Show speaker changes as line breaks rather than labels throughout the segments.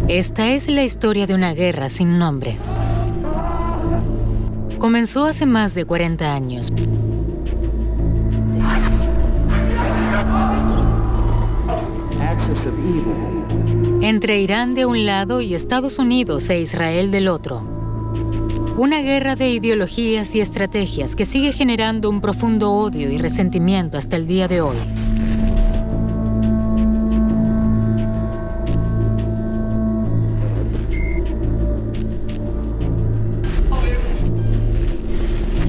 Esta es la historia de una guerra sin nombre. Comenzó hace más de 40 años. Entre Irán de un lado y Estados Unidos e Israel del otro. Una guerra de ideologías y estrategias que sigue generando un profundo odio y resentimiento hasta el día de hoy.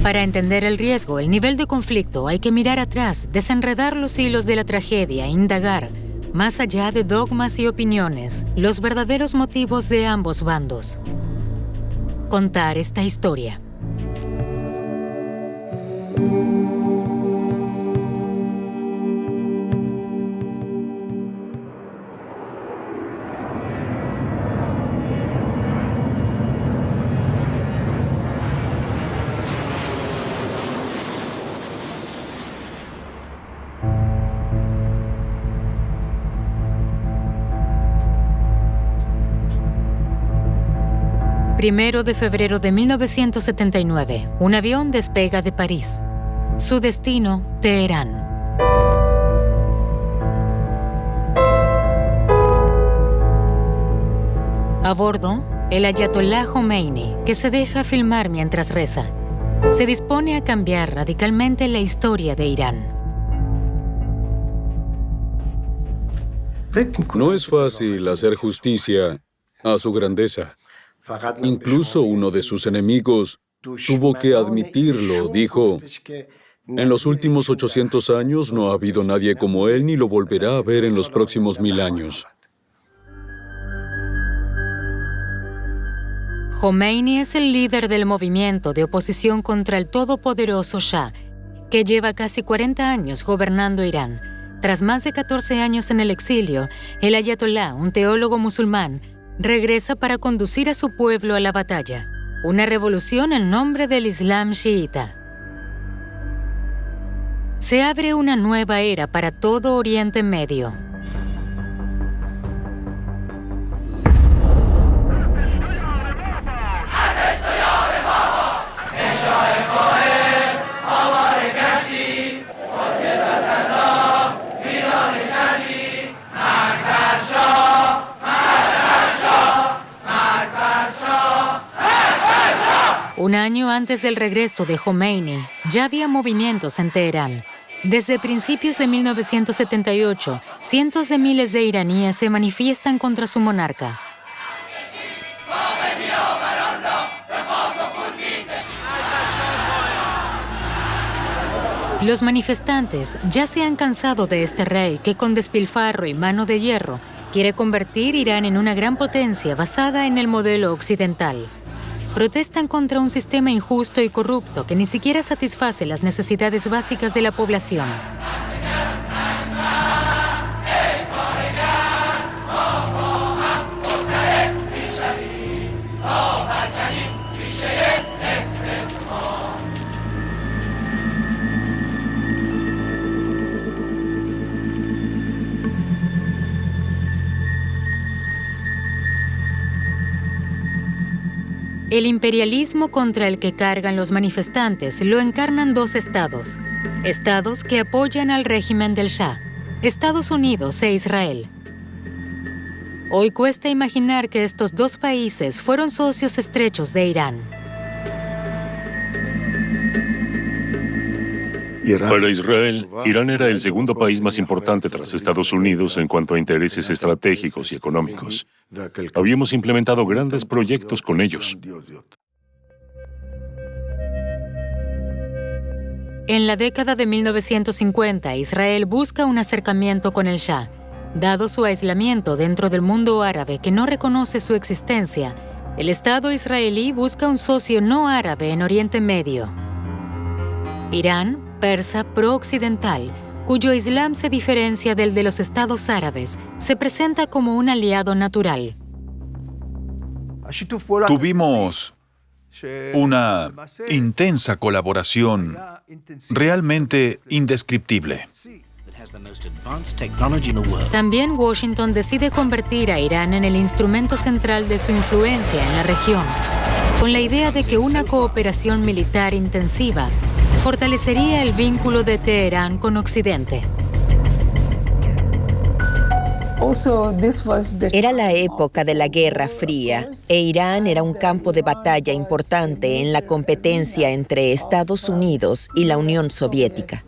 Para entender el riesgo, el nivel de conflicto, hay que mirar atrás, desenredar los hilos de la tragedia, indagar, más allá de dogmas y opiniones, los verdaderos motivos de ambos bandos. Contar esta historia. Primero de febrero de 1979, un avión despega de París. Su destino, Teherán. A bordo, el ayatolá Jomeini, que se deja filmar mientras reza, se dispone a cambiar radicalmente la historia de Irán.
No es fácil hacer justicia a su grandeza. Incluso uno de sus enemigos tuvo que admitirlo. Dijo, en los últimos 800 años no ha habido nadie como él ni lo volverá a ver en los próximos 1000 años.
Jomeini es el líder del movimiento de oposición contra el todopoderoso Shah, que lleva casi 40 años gobernando Irán. Tras más de 14 años en el exilio, el ayatolá, un teólogo musulmán, regresa para conducir a su pueblo a la batalla, una revolución en nombre del Islam chiita. Se abre una nueva era para todo Oriente Medio. Un año antes del regreso de Jomeini, ya había movimientos en Teherán. Desde principios de 1978, cientos de miles de iraníes se manifiestan contra su monarca. Los manifestantes ya se han cansado de este rey que, con despilfarro y mano de hierro, quiere convertir Irán en una gran potencia basada en el modelo occidental. Protestan contra un sistema injusto y corrupto que ni siquiera satisface las necesidades básicas de la población. El imperialismo contra el que cargan los manifestantes lo encarnan dos estados que apoyan al régimen del Shah, Estados Unidos e Israel. Hoy cuesta imaginar que estos dos países fueron socios estrechos de Irán.
Para Israel, Irán era el segundo país más importante tras Estados Unidos en cuanto a intereses estratégicos y económicos. Habíamos implementado grandes proyectos con ellos.
En la década de 1950, Israel busca un acercamiento con el Shah. Dado su aislamiento dentro del mundo árabe que no reconoce su existencia, el Estado israelí busca un socio no árabe en Oriente Medio. Irán, persa pro-occidental, cuyo Islam se diferencia del de los estados árabes, se presenta como un aliado natural.
Tuvimos una intensa colaboración realmente indescriptible.
También Washington decide convertir a Irán en el instrumento central de su influencia en la región, con la idea de que una cooperación militar intensiva fortalecería el vínculo de Teherán con Occidente.
Era la época de la Guerra Fría e Irán era un campo de batalla importante en la competencia entre Estados Unidos y la Unión Soviética.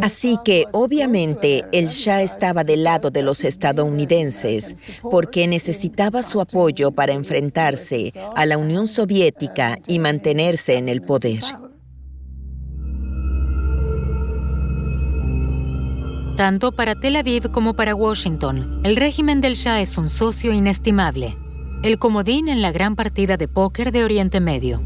Así que, obviamente, el Shah estaba del lado de los estadounidenses porque necesitaba su apoyo para enfrentarse a la Unión Soviética y mantenerse en el poder.
Tanto para Tel Aviv como para Washington, el régimen del Shah es un socio inestimable, el comodín en la gran partida de póker de Oriente Medio.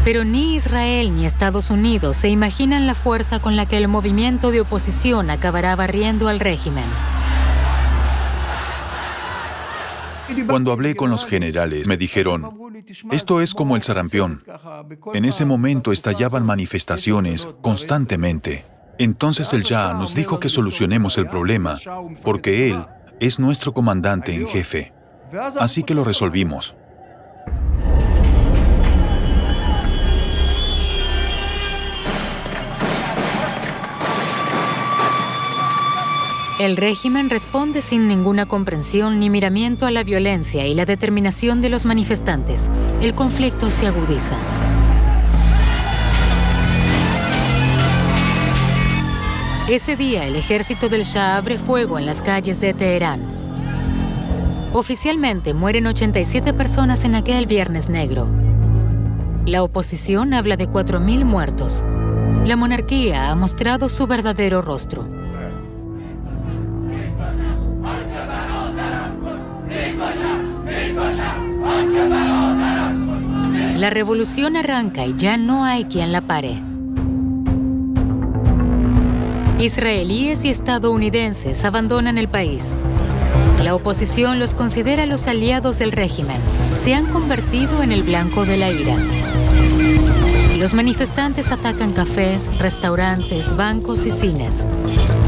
Pero ni Israel ni Estados Unidos se imaginan la fuerza con la que el movimiento de oposición acabará barriendo al régimen.
Cuando hablé con los generales, me dijeron, esto es como el sarampión. En ese momento estallaban manifestaciones constantemente. Entonces el Shah nos dijo que solucionemos el problema, porque él es nuestro comandante en jefe. Así que lo resolvimos.
El régimen responde sin ninguna comprensión ni miramiento a la violencia y la determinación de los manifestantes. El conflicto se agudiza. Ese día, el ejército del Shah abre fuego en las calles de Teherán. Oficialmente, mueren 87 personas en aquel Viernes Negro. La oposición habla de 4.000 muertos. La monarquía ha mostrado su verdadero rostro. La revolución arranca y ya no hay quien la pare. Israelíes y estadounidenses abandonan el país. La oposición los considera los aliados del régimen. Se han convertido en el blanco de la ira. Los manifestantes atacan cafés, restaurantes, bancos y cines.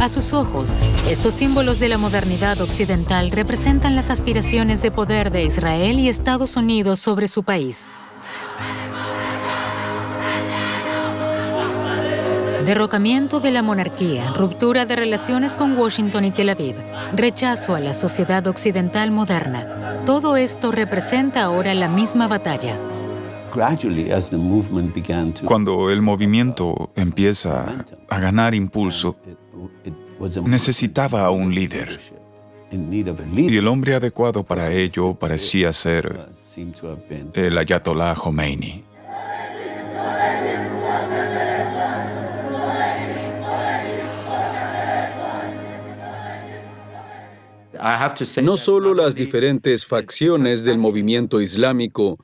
A sus ojos, estos símbolos de la modernidad occidental representan las aspiraciones de poder de Israel y Estados Unidos sobre su país. Derrocamiento de la monarquía, ruptura de relaciones con Washington y Tel Aviv, rechazo a la sociedad occidental moderna. Todo esto representa ahora la misma batalla.
Cuando el movimiento empieza a ganar impulso, necesitaba a un líder. Y el hombre adecuado para ello parecía ser el Ayatollah Khomeini.
No solo las diferentes facciones del movimiento islámico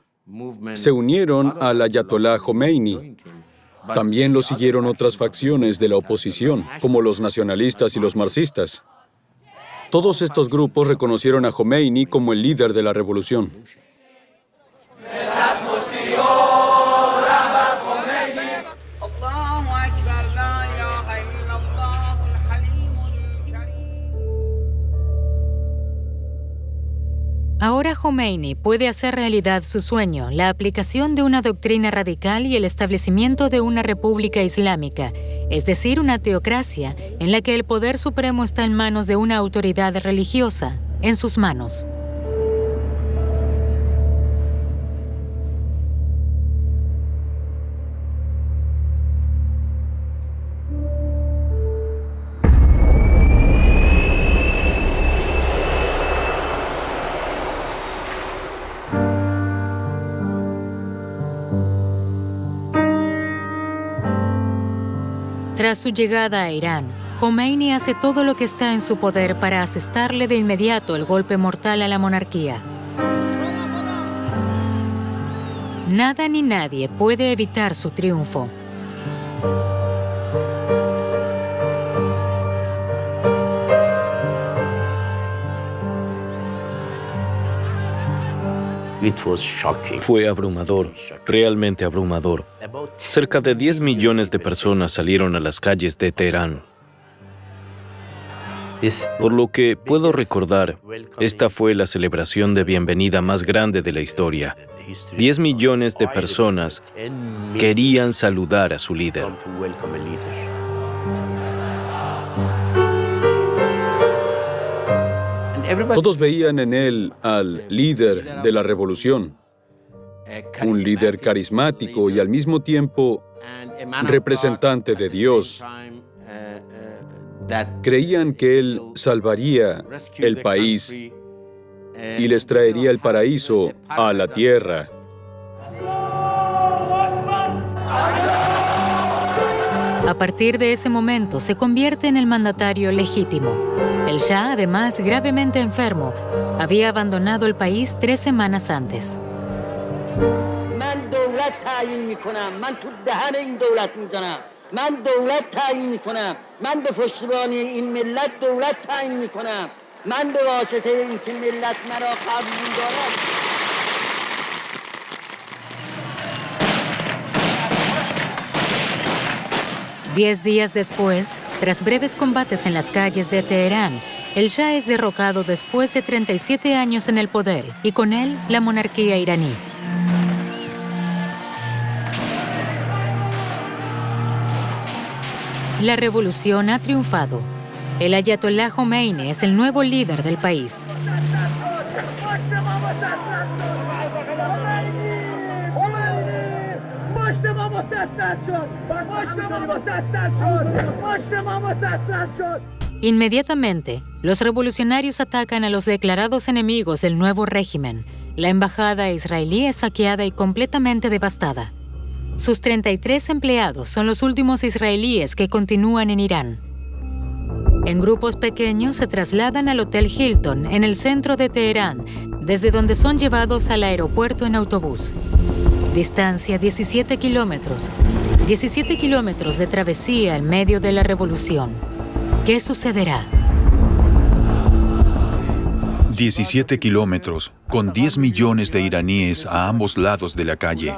se unieron al Ayatollah Khomeini, también lo siguieron otras facciones de la oposición, como los nacionalistas y los marxistas. Todos estos grupos reconocieron a Khomeini como el líder de la revolución.
Ahora Khomeini puede hacer realidad su sueño, la aplicación de una doctrina radical y el establecimiento de una república islámica, es decir, una teocracia en la que el poder supremo está en manos de una autoridad religiosa, en sus manos. Tras su llegada a Irán, Khomeini hace todo lo que está en su poder para asestarle de inmediato el golpe mortal a la monarquía. Nada ni nadie puede evitar su triunfo.
Fue abrumador, realmente abrumador. Cerca de 10 millones de personas salieron a las calles de Teherán. Por lo que puedo recordar, esta fue la celebración de bienvenida más grande de la historia. 10 millones de personas querían saludar a su líder.
Todos veían en él al líder de la revolución, un líder carismático y al mismo tiempo representante de Dios. Creían que él salvaría el país y les traería el paraíso a la tierra.
A partir de ese momento se convierte en el mandatario legítimo. El Shah, además gravemente enfermo, había abandonado el país 3 semanas antes. Diez días después, tras breves combates en las calles de Teherán, el Shah es derrocado después de 37 años en el poder y con él la monarquía iraní. La revolución ha triunfado. El ayatolá Jomeini es el nuevo líder del país. Inmediatamente, los revolucionarios atacan a los declarados enemigos del nuevo régimen. La embajada israelí es saqueada y completamente devastada. Sus 33 empleados son los últimos israelíes que continúan en Irán. En grupos pequeños se trasladan al Hotel Hilton en el centro de Teherán, desde donde son llevados al aeropuerto en autobús. Distancia 17 kilómetros. 17 kilómetros de travesía en medio de la revolución. ¿Qué sucederá?
17 kilómetros, con 10 millones de iraníes a ambos lados de la calle,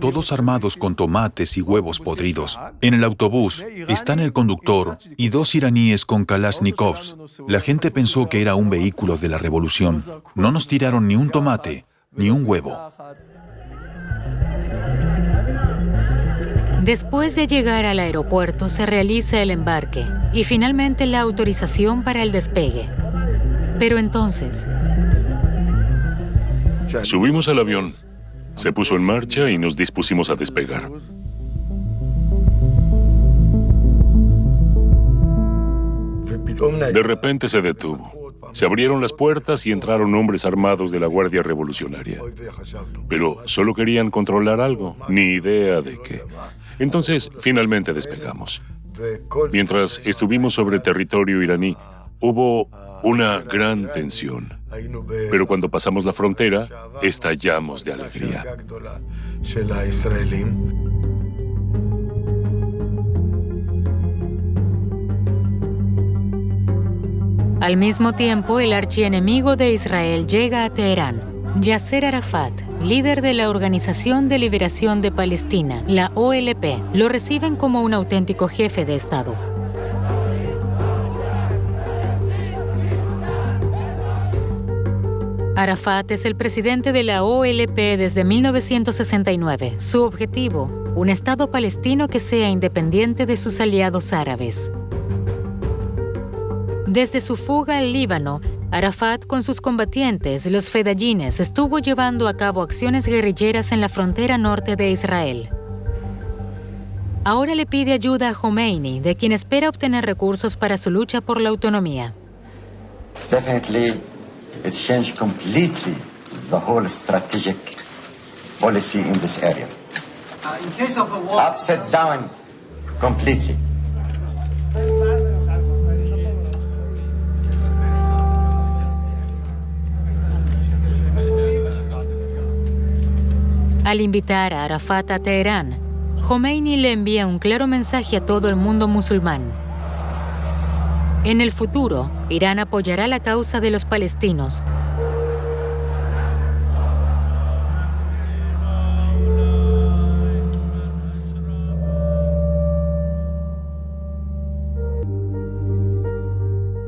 todos armados con tomates y huevos podridos. En el autobús están el conductor y 2 iraníes con kalashnikovs. La gente pensó que era un vehículo de la revolución. No nos tiraron ni un tomate, ni un huevo.
Después de llegar al aeropuerto, se realiza el embarque y finalmente la autorización para el despegue. Pero entonces...
Subimos al avión, se puso en marcha y nos dispusimos a despegar. De repente se detuvo. Se abrieron las puertas y entraron hombres armados de la Guardia Revolucionaria. Pero solo querían controlar algo, ni idea de qué. Entonces, finalmente despegamos. Mientras estuvimos sobre territorio iraní, hubo una gran tensión. Pero cuando pasamos la frontera, estallamos de alegría.
Al mismo tiempo, el archienemigo de Israel llega a Teherán. Yasser Arafat, líder de la Organización de Liberación de Palestina, la OLP, lo reciben como un auténtico jefe de Estado. Arafat es el presidente de la OLP desde 1969. Su objetivo, un Estado palestino que sea independiente de sus aliados árabes. Desde su fuga al Líbano, Arafat con sus combatientes, los fedayines, estuvo llevando a cabo acciones guerrilleras en la frontera norte de Israel. Ahora le pide ayuda a Jomeini, de quien espera obtener recursos para su lucha por la autonomía.
Definitely, it changed completely the whole strategic policy in this area. In case of a war, upside down completely.
Al invitar a Arafat a Teherán, Jomeini le envía un claro mensaje a todo el mundo musulmán. En el futuro, Irán apoyará la causa de los palestinos.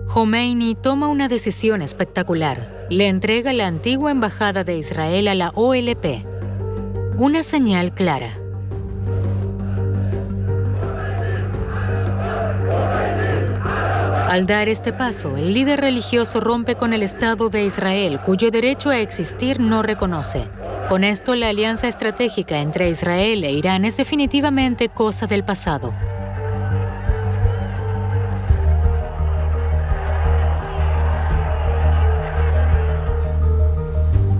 Jomeini toma una decisión espectacular. Le entrega la antigua embajada de Israel a la OLP. Una señal clara. Al dar este paso, el líder religioso rompe con el Estado de Israel, cuyo derecho a existir no reconoce. Con esto, la alianza estratégica entre Israel e Irán es definitivamente cosa del pasado.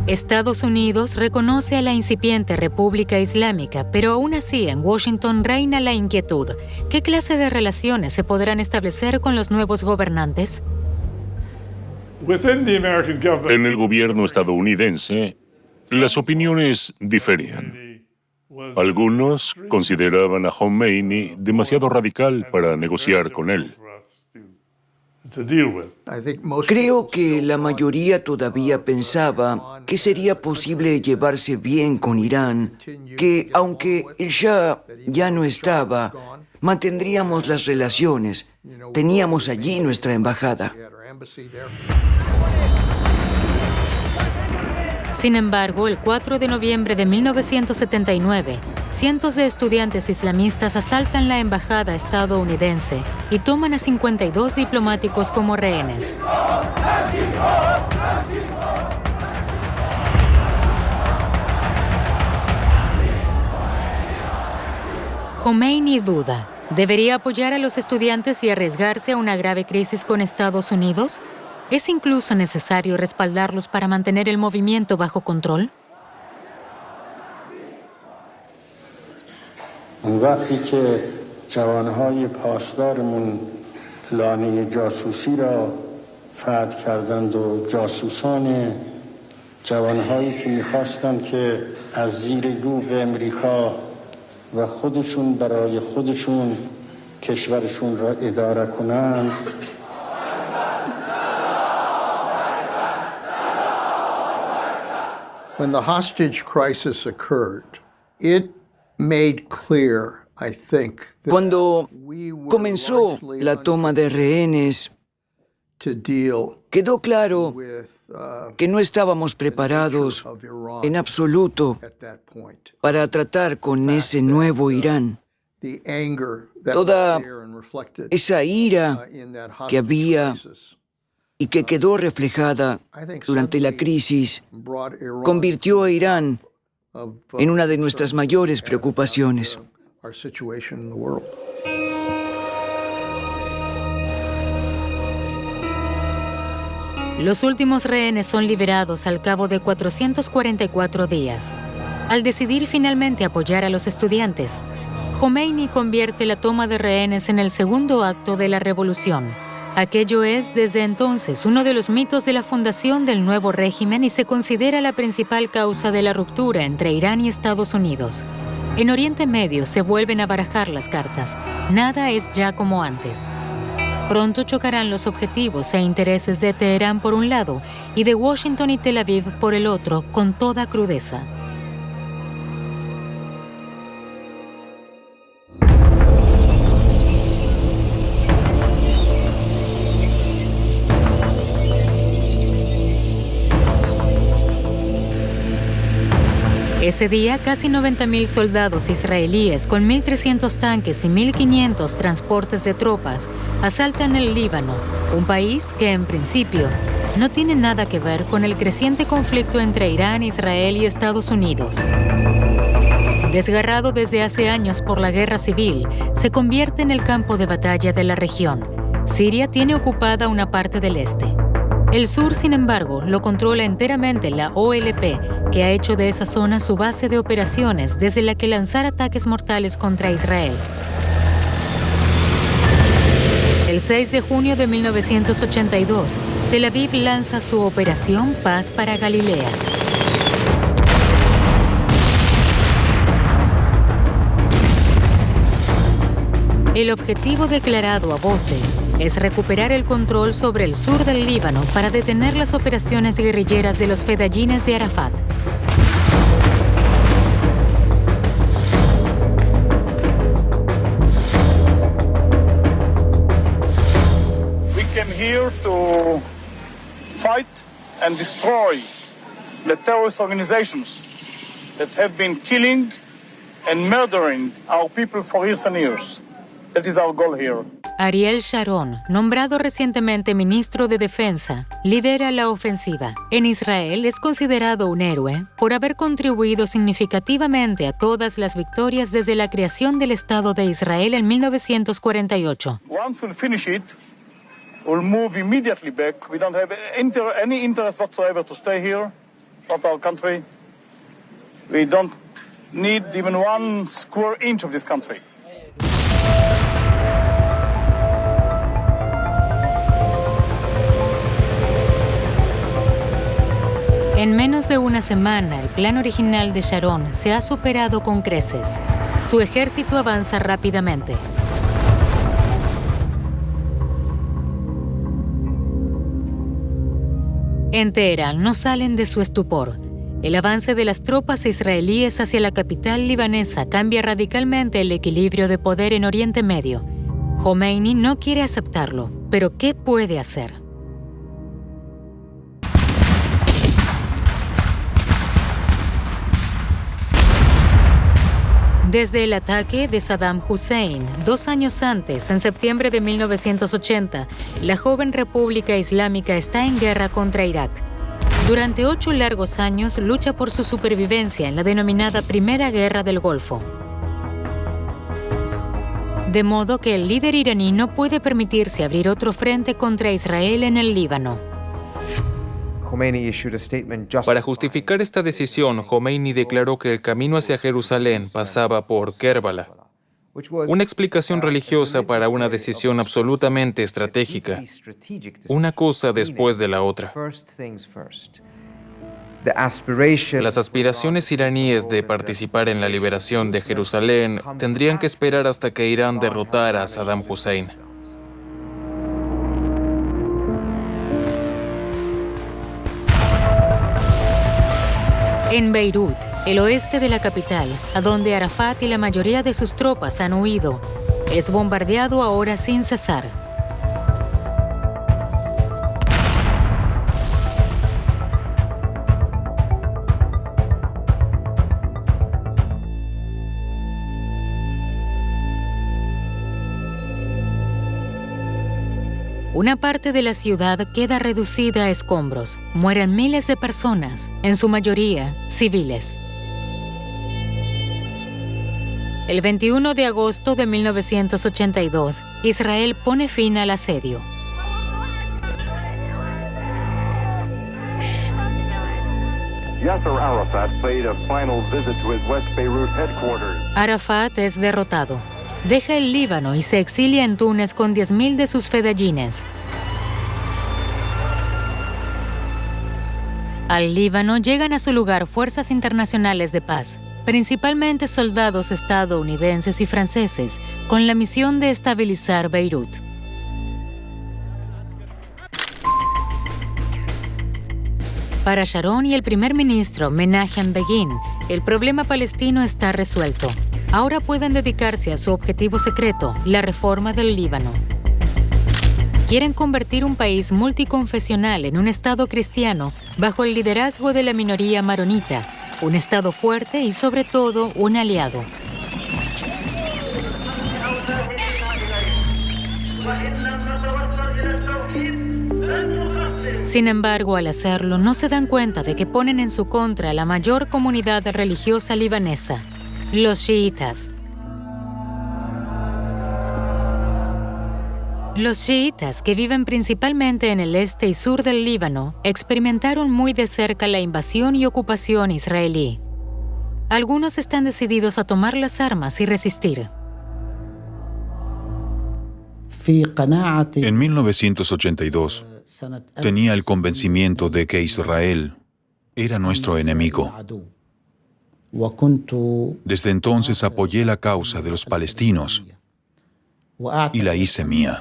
Estados Unidos reconoce a la incipiente República Islámica, pero aún así en Washington reina la inquietud. ¿Qué clase de relaciones se podrán establecer con los nuevos gobernantes?
En el gobierno estadounidense, las opiniones diferían. Algunos consideraban a Jomeini demasiado radical para negociar con él.
Creo que la mayoría todavía pensaba que sería posible llevarse bien con Irán, que aunque el Shah ya no estaba, mantendríamos las relaciones. Teníamos allí nuestra embajada.
Sin embargo, el 4 de noviembre de 1979, cientos de estudiantes islamistas asaltan la embajada estadounidense y toman a 52 diplomáticos como rehenes. Jomeini duda. ¿Debería apoyar a los estudiantes y arriesgarse a una grave crisis con Estados Unidos? ¿Es incluso necesario respaldarlos para mantener el movimiento bajo control?
وقتی که جوانهای پاسدارمون لانه جاسوسی را فتح کردند و جاسوسان جوانهایی که می‌خواستند که از زیر یوغ امریکا و خودشون برای خودشون کشورشون را اداره کنند.
When the hostage crisis occurred, it made clear, I think, that
Cuando comenzó la toma de rehenes, quedó claro que no estábamos preparados en absoluto para tratar con ese nuevo Irán. Toda esa ira que había y que quedó reflejada durante la crisis convirtió a Irán en una de nuestras mayores preocupaciones.
Los últimos rehenes son liberados al cabo de 444 días. Al decidir finalmente apoyar a los estudiantes, Jomeini convierte la toma de rehenes en el segundo acto de la revolución. Aquello es, desde entonces, uno de los mitos de la fundación del nuevo régimen y se considera la principal causa de la ruptura entre Irán y Estados Unidos. En Oriente Medio se vuelven a barajar las cartas. Nada es ya como antes. Pronto chocarán los objetivos e intereses de Teherán por un lado y de Washington y Tel Aviv por el otro, con toda crudeza. Ese día, casi 90.000 soldados israelíes con 1.300 tanques y 1.500 transportes de tropas asaltan el Líbano, un país que, en principio, no tiene nada que ver con el creciente conflicto entre Irán, Israel y Estados Unidos. Desgarrado desde hace años por la guerra civil, se convierte en el campo de batalla de la región. Siria tiene ocupada una parte del este. El sur, sin embargo, lo controla enteramente la OLP, que ha hecho de esa zona su base de operaciones desde la que lanzar ataques mortales contra Israel. El 6 de junio de 1982, Tel Aviv lanza su Operación Paz para Galilea. El objetivo declarado a voces es recuperar el control sobre el sur del Líbano para detener las operaciones guerrilleras de los fedayines de Arafat.
here to fight and destroy the terrorist organizations that have been killing and murdering our people for years and years. That is our goal here.
Ariel Sharon, nombrado recientemente ministro de Defensa, lidera la ofensiva. En Israel es considerado un héroe por haber contribuido significativamente a todas las victorias desde la creación del Estado de Israel en 1948.
Once we finish it, we'll move immediately back. We don't have any interest whatsoever to stay here, not our country. We don't need even 1 square inch of this country.
En menos de una semana, el plan original de Sharon se ha superado con creces. Su ejército avanza rápidamente. En Teherán no salen de su estupor. El avance de las tropas israelíes hacia la capital libanesa cambia radicalmente el equilibrio de poder en Oriente Medio. Khomeini no quiere aceptarlo, pero ¿qué puede hacer? Desde el ataque de Saddam Hussein, 2 años antes, en septiembre de 1980, la joven República Islámica está en guerra contra Irak. Durante 8 largos años lucha por su supervivencia en la denominada Primera Guerra del Golfo. De modo que el líder iraní no puede permitirse abrir otro frente contra Israel en el Líbano.
Para justificar esta decisión, Khomeini declaró que el camino hacia Jerusalén pasaba por Kerbala, una explicación religiosa para una decisión absolutamente estratégica, una cosa después de la otra. Las aspiraciones iraníes de participar en la liberación de Jerusalén tendrían que esperar hasta que Irán derrotara a Saddam Hussein.
En Beirut, el oeste de la capital, a donde Arafat y la mayoría de sus tropas han huido, es bombardeado ahora sin cesar. Una parte de la ciudad queda reducida a escombros. Mueren miles de personas, en su mayoría civiles. El 21 de agosto de 1982, Israel pone fin al asedio.
Yasser Arafat paid a final visit to his West Beirut headquarters.
Arafat es derrotado. Deja el Líbano y se exilia en Túnez con 10.000 de sus fedayines. Al Líbano llegan a su lugar fuerzas internacionales de paz, principalmente soldados estadounidenses y franceses, con la misión de estabilizar Beirut. Para Sharon y el primer ministro Menachem Begin, el problema palestino está resuelto. Ahora pueden dedicarse a su objetivo secreto, la reforma del Líbano. Quieren convertir un país multiconfesional en un Estado cristiano bajo el liderazgo de la minoría maronita, un Estado fuerte y, sobre todo, un aliado. Sin embargo, al hacerlo, no se dan cuenta de que ponen en su contra a la mayor comunidad religiosa libanesa, los chiitas. Los chiitas, que viven principalmente en el este y sur del Líbano, experimentaron muy de cerca la invasión y ocupación israelí. Algunos están decididos a tomar las armas y resistir.
En 1982, tenía el convencimiento de que Israel era nuestro enemigo. Desde entonces apoyé la causa de los palestinos y la hice mía.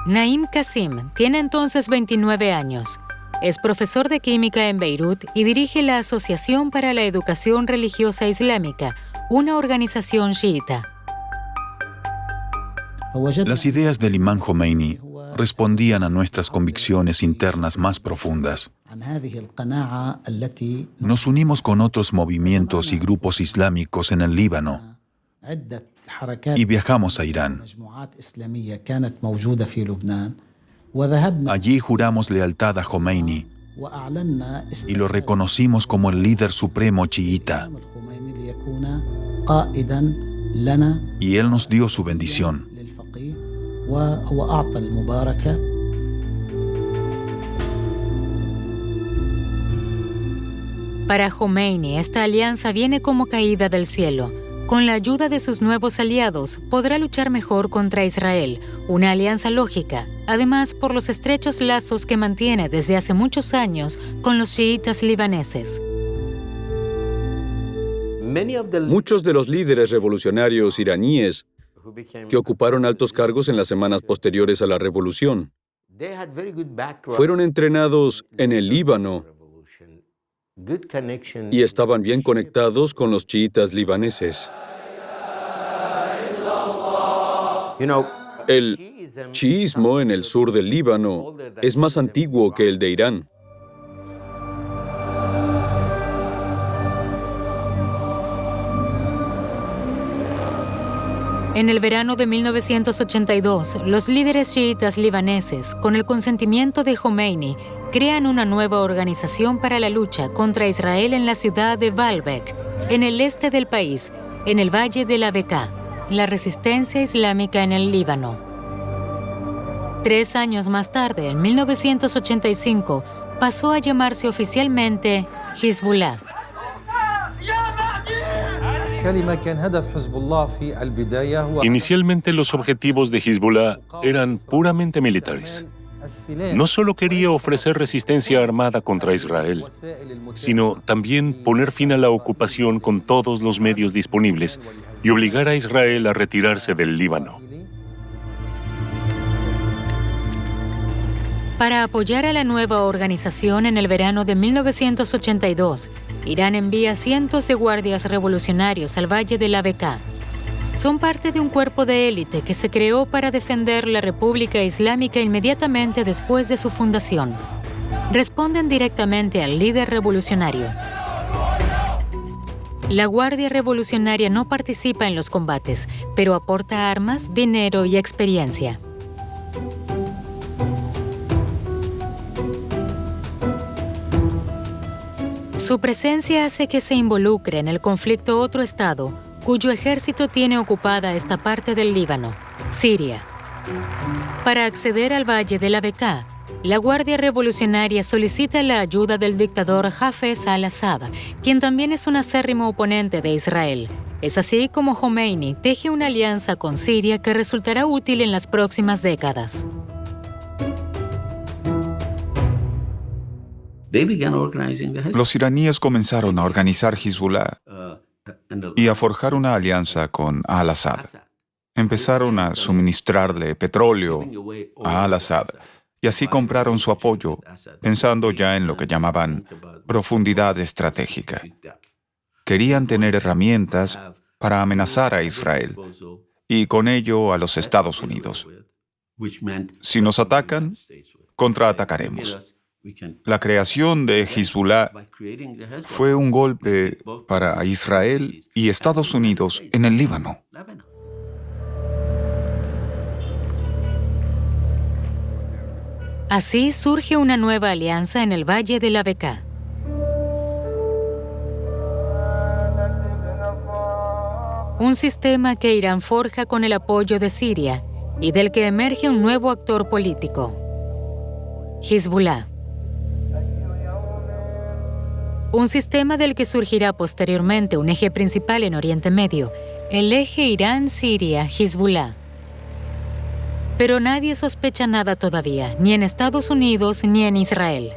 Naim Qasim tiene entonces 29 años. Es profesor de química en Beirut y dirige la Asociación para la Educación Religiosa Islámica, una organización chiita.
Las ideas del imán Jomeini respondían a nuestras convicciones internas más profundas. Nos unimos con otros movimientos y grupos islámicos en el Líbano y viajamos a Irán. Allí juramos lealtad a Jomeini y lo reconocimos como el líder supremo chiita. Y él nos dio su bendición.
Para Jomeini, esta alianza viene como caída del cielo. Con la ayuda de sus nuevos aliados, podrá luchar mejor contra Israel, una alianza lógica, además por los estrechos lazos que mantiene desde hace muchos años con los chiitas libaneses.
Muchos de los líderes revolucionarios iraníes que ocuparon altos cargos en las semanas posteriores a la revolución fueron entrenados en el Líbano y estaban bien conectados con los chiitas libaneses. El chiismo en el sur del Líbano es más antiguo que el de Irán.
En el verano de 1982, los líderes chiitas libaneses, con el consentimiento de Jomeini, crean una nueva organización para la lucha contra Israel en la ciudad de Baalbek, en el este del país, en el valle de la Bekaa, la resistencia islámica en el Líbano. 3 años más tarde, en 1985, pasó a llamarse oficialmente Hezbollah.
Inicialmente los objetivos de Hezbollah eran puramente militares. No solo quería ofrecer resistencia armada contra Israel, sino también poner fin a la ocupación con todos los medios disponibles y obligar a Israel a retirarse del Líbano.
Para apoyar a la nueva organización en el verano de 1982, Irán envía cientos de guardias revolucionarios al valle de la Bekaa. Son parte de un cuerpo de élite que se creó para defender la República Islámica inmediatamente después de su fundación. Responden directamente al líder revolucionario. La Guardia Revolucionaria no participa en los combates, pero aporta armas, dinero y experiencia. Su presencia hace que se involucre en el conflicto otro estado, cuyo ejército tiene ocupada esta parte del Líbano, Siria. Para acceder al valle de la Bekaa, la Guardia Revolucionaria solicita la ayuda del dictador Hafez al-Assad, quien también es un acérrimo oponente de Israel. Es así como Jomeini teje una alianza con Siria que resultará útil en las próximas décadas.
Los iraníes comenzaron a organizar Hezbollah y a forjar una alianza con al-Assad. Empezaron a suministrarle petróleo a al-Assad y así compraron su apoyo, pensando ya en lo que llamaban profundidad estratégica. Querían tener herramientas para amenazar a Israel y con ello a los Estados Unidos. Si nos atacan, contraatacaremos. La creación de Hezbollah fue un golpe para Israel y Estados Unidos en el Líbano.
Así surge una nueva alianza en el valle de la Bekaa. Un sistema que Irán forja con el apoyo de Siria y del que emerge un nuevo actor político, Hezbollah. Un sistema del que surgirá posteriormente un eje principal en Oriente Medio, el eje Irán-Siria-Hezbollah. Pero nadie sospecha nada todavía, ni en Estados Unidos ni en Israel.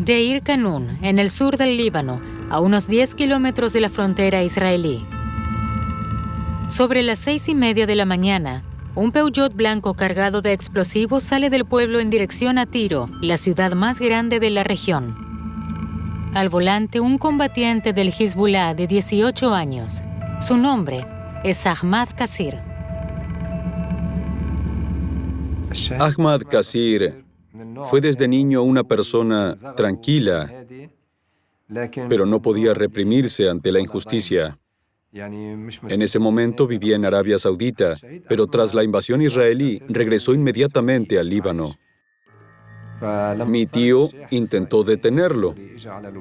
Deir Kanun, en el sur del Líbano, a unos 10 kilómetros de la frontera israelí. Sobre las 6:30 de la mañana, Un Peugeot blanco cargado de explosivos sale del pueblo en dirección a Tiro, la ciudad más grande de la región. Al volante, un combatiente del Hezbollah de 18 años. Su nombre es Ahmad Qasir.
Ahmad Qasir fue desde niño una persona tranquila, pero no podía reprimirse ante la injusticia. En ese momento vivía en Arabia Saudita, pero tras la invasión israelí regresó inmediatamente al Líbano. Mi tío intentó detenerlo.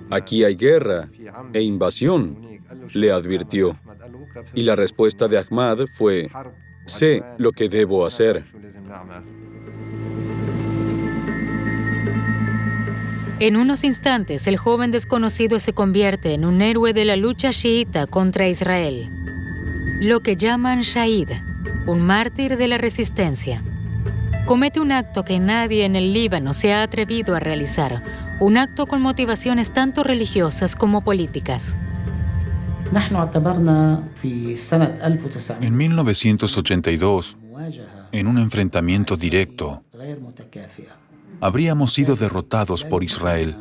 Aquí hay guerra e invasión, le advirtió. Y la respuesta de Ahmad fue: sé lo que debo hacer.
En unos instantes, el joven desconocido se convierte en un héroe de la lucha chiita contra Israel. Lo que llaman Shahid, un mártir de la resistencia. Comete un acto que nadie en el Líbano se ha atrevido a realizar, un acto con motivaciones tanto religiosas como políticas.
En 1982, en un enfrentamiento directo, habríamos sido derrotados por Israel.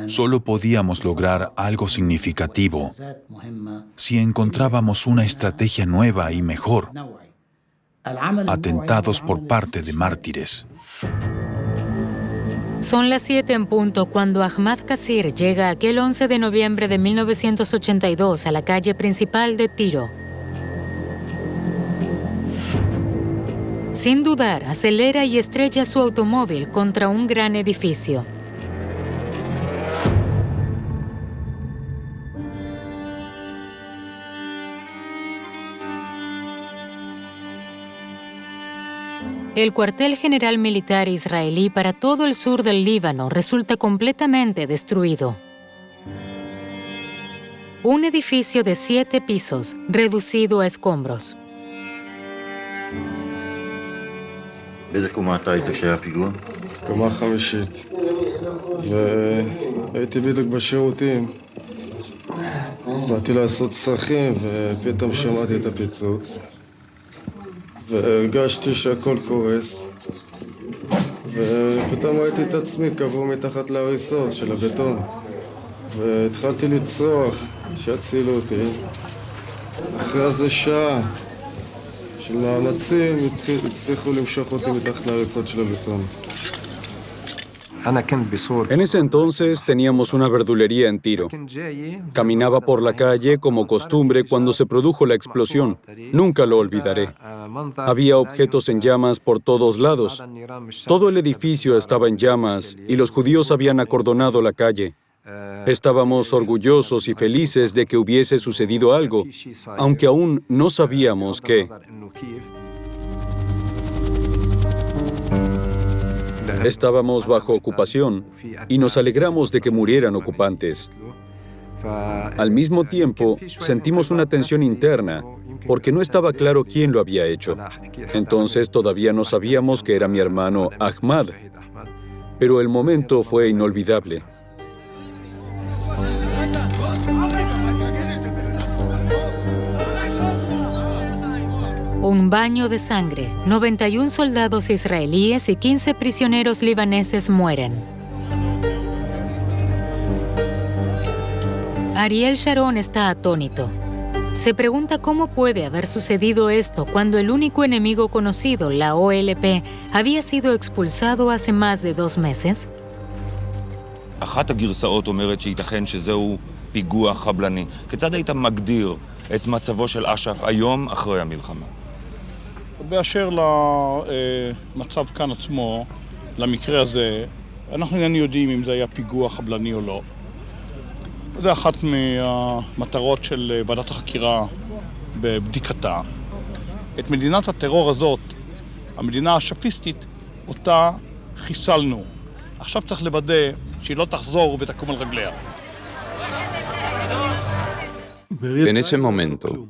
Solo podíamos lograr algo significativo si encontrábamos una estrategia nueva y mejor. Atentados por parte de mártires.
Son las 7 en punto cuando Ahmad Qasir llega aquel 11 de noviembre de 1982 a la calle principal de Tiro. Sin dudar, acelera y estrella su automóvil contra un gran edificio. El cuartel general militar israelí para todo el sur del Líbano resulta completamente destruido. Un edificio de 7 pisos, reducido a escombros.
באיזה קומה אתה היית כשהיה פיגוע?
קומה חמישית. והייתי בדיוק בשירותים. באתי לעשות צרכים ופתאום שמעתי את הפיצוץ. והרגשתי שהכל קורס. ופתאום ראיתי את עצמי קבור מתחת להריסות של הבטון. והתחלתי לצרוח שיצילו אותי. אחרי איזה שעה
En ese entonces teníamos una verdulería en Tiro. Caminaba por la calle como costumbre cuando se produjo la explosión. Nunca lo olvidaré. Había objetos en llamas por todos lados. Todo el edificio estaba en llamas y los judíos habían acordonado la calle. Estábamos orgullosos y felices de que hubiese sucedido algo, aunque aún no sabíamos qué. Estábamos bajo ocupación y nos alegramos de que murieran ocupantes. Al mismo tiempo, sentimos una tensión interna, porque no estaba claro quién lo había hecho. Entonces todavía no sabíamos que era mi hermano Ahmad, pero el momento fue inolvidable.
Un baño de sangre. 91 soldados israelíes y 15 prisioneros libaneses mueren. Ariel Sharon está atónito. Se pregunta cómo puede haber sucedido esto cuando el único enemigo conocido, la OLP, había sido expulsado hace más de 2 meses.
אחת הגרסאות אומרת שייתכן שזהו פיגוע חבלני. כיצד היית מגדיר את מצבו של אש"ף היום אחרי המלחמה?
באשר למצב כאן עצמו, למקרה הזה, אנחנו איננו יודעים אם זה היה פיגוע חבלני או לא. זה אחת מהמטרות של ועדת החקירה בבדיקתה. את מדינת הטרור הזאת, המדינה האש"פיסטית, אותה חיסלנו. עכשיו צריך לוודא שהיא לא תחזור ותקום על רגליה.
En ese momento,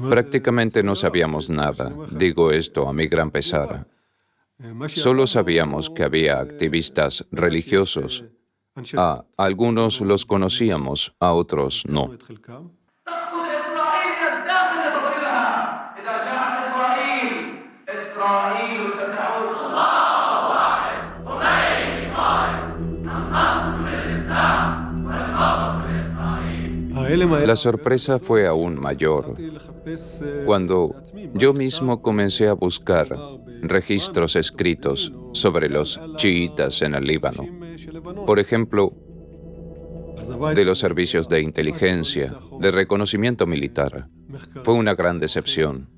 prácticamente no sabíamos nada. Digo esto a mi gran pesar. Solo sabíamos que había activistas religiosos. A algunos los conocíamos, a otros no. La sorpresa fue aún mayor cuando yo mismo comencé a buscar registros escritos sobre los chiitas en el Líbano. Por ejemplo, de los servicios de inteligencia, de reconocimiento militar. Fue una gran decepción.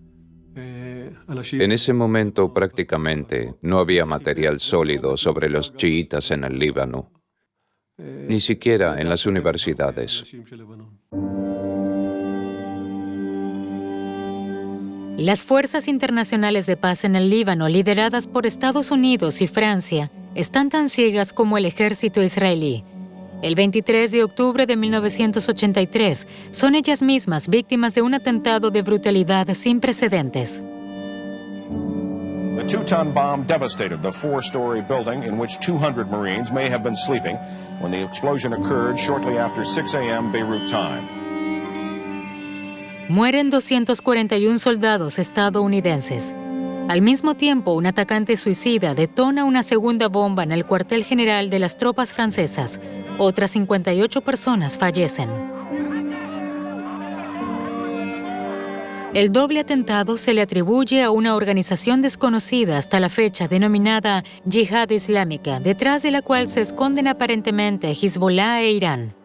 En ese momento prácticamente no había material sólido sobre los chiitas en el Líbano, ni siquiera en las universidades.
Las fuerzas internacionales de paz en el Líbano, lideradas por Estados Unidos y Francia, están tan ciegas como el ejército israelí. El 23 de octubre de 1983, son ellas mismas víctimas de un atentado de brutalidad sin precedentes.
The two-ton bomb devastated the four-story building in which 200 Marines may have been sleeping when the explosion occurred shortly after 6 a.m. Beirut time.
Mueren 241 soldados estadounidenses. Al mismo tiempo, un atacante suicida detona una segunda bomba en el cuartel general de las tropas francesas. Otras 58 personas fallecen. El doble atentado se le atribuye a una organización desconocida hasta la fecha denominada Yihad Islámica, detrás de la cual se esconden aparentemente Hezbollah e Irán.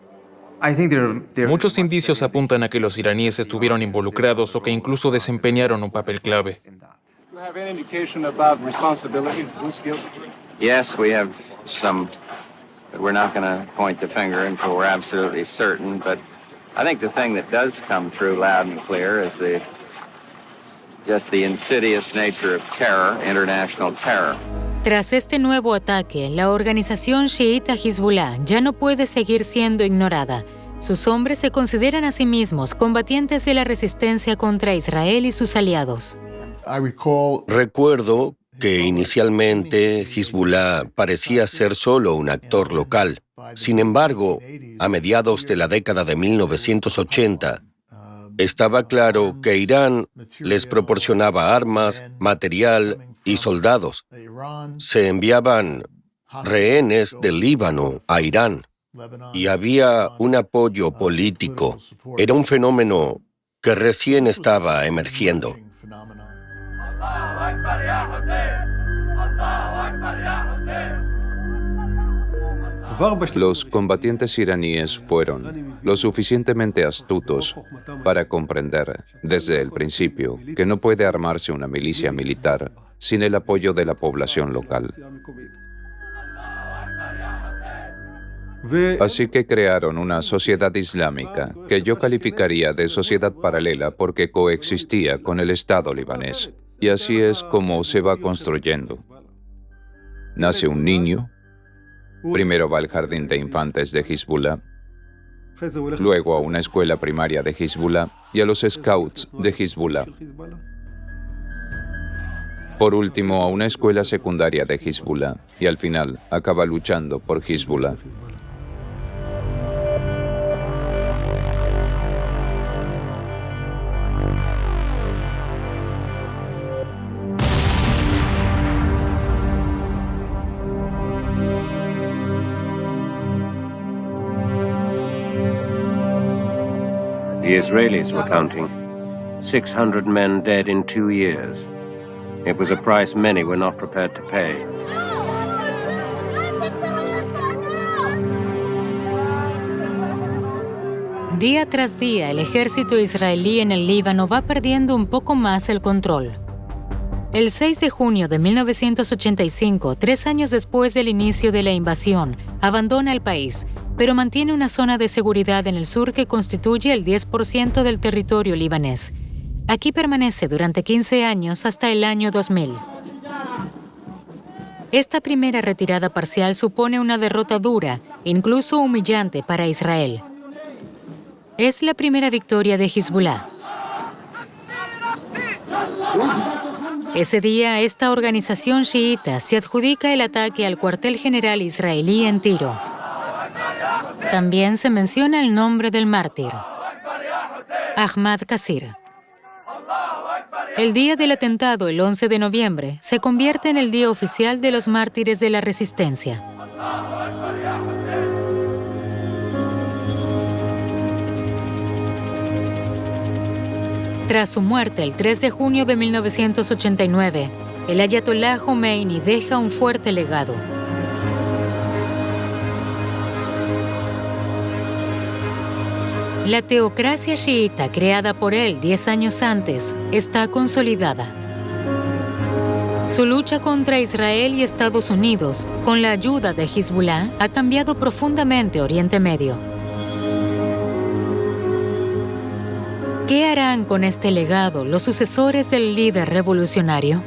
Muchos indicios apuntan a que los iraníes estuvieron involucrados o que incluso desempeñaron un papel clave.
Yes, we have some, but we're not going to point the finger until we're absolutely certain. But I think the thing that does come through loud and clear is just the insidious nature of terror, international terror.
Tras este nuevo ataque, la organización chiita Hezbollah ya no puede seguir siendo ignorada. Sus hombres se consideran a sí mismos combatientes de la resistencia contra Israel y sus aliados.
Recuerdo que inicialmente Hezbollah parecía ser solo un actor local. Sin embargo, a mediados de la década de 1980, estaba claro que Irán les proporcionaba armas, material y soldados. Se enviaban rehenes del Líbano a Irán y había un apoyo político. Era un fenómeno que recién estaba emergiendo.
Los combatientes iraníes fueron lo suficientemente astutos para comprender desde el principio que no puede armarse una milicia militar sin el apoyo de la población local. Así que crearon una sociedad islámica que yo calificaría de sociedad paralela porque coexistía con el Estado libanés. Y así es como se va construyendo. Nace un niño, primero va al jardín de infantes de Hezbollah, luego a una escuela primaria de Hezbollah y a los scouts de Hezbollah. Por último, a una escuela secundaria de Hezbollah y al final acaba luchando por Hezbollah.
The Israelis were counting. 600 men dead in 2 years. It was a price many were not prepared to pay.
Día tras día, el ejército israelí en el Líbano va perdiendo un poco más el control. El 6 de junio de 1985, 3 años después del inicio de la invasión, abandona el país, pero mantiene una zona de seguridad en el sur que constituye el 10% del territorio libanés. Aquí permanece durante 15 años hasta el año 2000. Esta primera retirada parcial supone una derrota dura, incluso humillante para Israel. Es la primera victoria de Hezbollah. Ese día, esta organización chiita se adjudica el ataque al cuartel general israelí en Tiro. También se menciona el nombre del mártir, Ahmad Qasir. El día del atentado, el 11 de noviembre, se convierte en el día oficial de los mártires de la resistencia. Tras su muerte el 3 de junio de 1989, el ayatolá Jomeini deja un fuerte legado. La teocracia chiita creada por él 10 años antes está consolidada. Su lucha contra Israel y Estados Unidos, con la ayuda de Hezbollah, ha cambiado profundamente Oriente Medio. ¿Qué harán con este legado los sucesores del líder revolucionario?